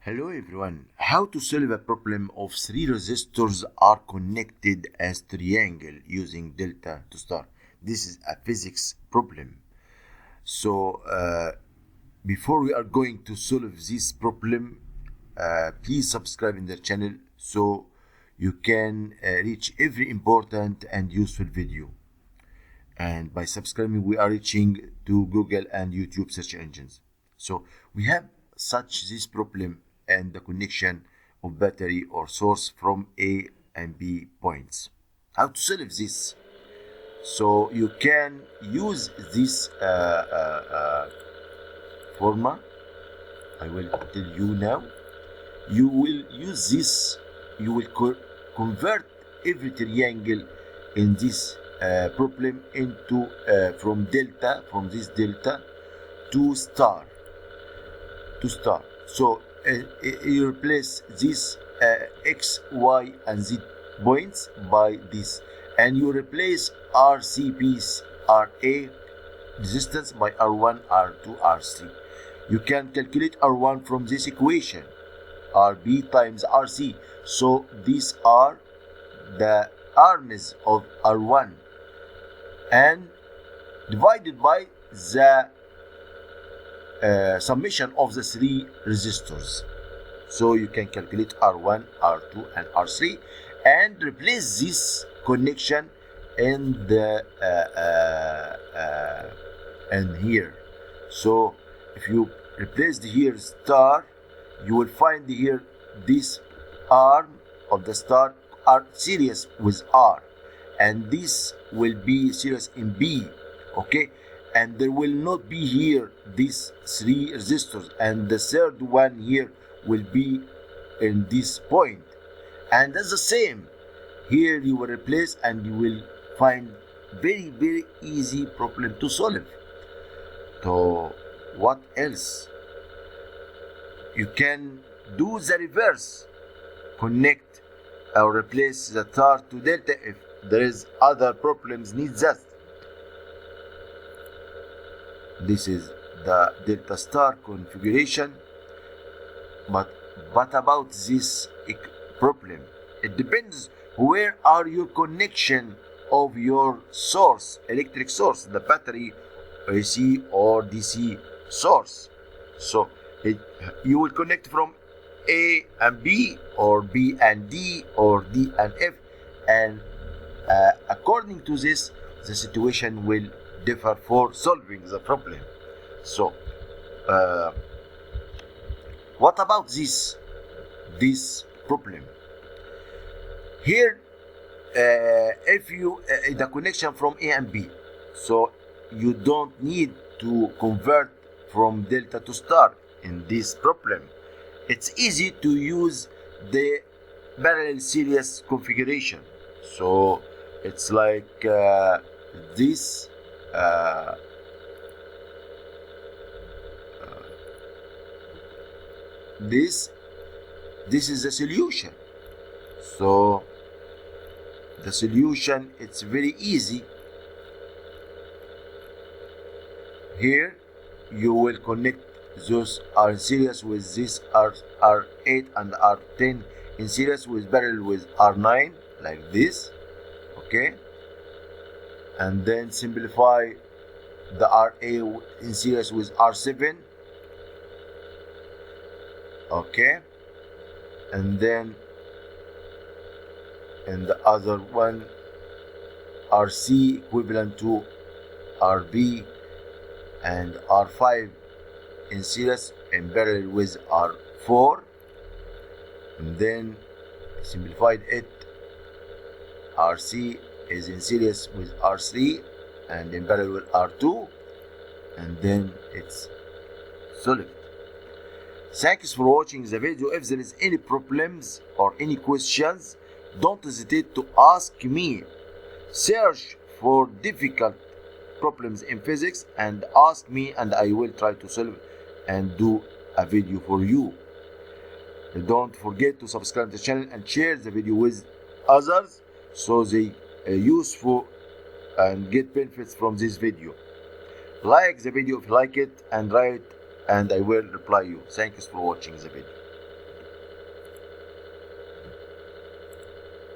Hello everyone. How to solve a problem of three resistors are connected as triangle using delta to star. This is a physics problem. So before we are going to solve this problem, please subscribe in the channel so you can reach every important and useful video. And by subscribing, we are reaching to Google and YouTube search engines. So we have such this problem and the connection of battery or source from A and B points. How to solve this? So you can use this formula. I will tell you now. You will use this. You will convert every triangle in this problem into from this delta to star. So you replace this X, Y, and Z points by this, and you replace RCP's RA resistance by R1, R2, R3. You can calculate R1 from this equation, RB times RC. So these are the arms of R1 and divided by the summation of the three resistors. So you can calculate R1, R2, and R3 and replace this connection in the and here. So if you replace the here star, you will find here this arm of the star are series with R, and this will be series in B. Okay, and there will not be here these three resistors, and the third one here will be in this point, and that's the same here. You will replace and you will find very easy problem to solve. So what else? You can do the reverse, connect or replace the star to delta if there is other problems need that. This is the delta star configuration. But what about this problem? It depends where are your connection of your source, electric source, the battery, AC or DC source. So you will connect from A and B, or B and D, or D and F, and according to this, the situation will differ for solving the problem. So what about this problem here? If you the connection from A and B, so you don't need to convert from delta to star in this problem. It's easy to use the parallel series configuration. So it's like this. This is the solution. So the solution, it's very easy. Here you will connect those are in series with this R8 and R10 in series with parallel with R9 like this. Okay, and then simplify the RA in series with R7. Okay, and then in the other one RC equivalent to RB and R5 in series and parallel with R4, and then simplified it. RC is in series with R3 and in parallel with R2, and then it's solved. Thanks for watching the video. If there is any problems or any questions, don't hesitate to ask me. Search for difficult problems in physics and ask me, and I will try to solve and do a video for you. Don't forget to subscribe to the channel and share the video with others so they useful and get benefits from this video. Like the video if you like it, and write and I will reply you. Thanks for watching the video.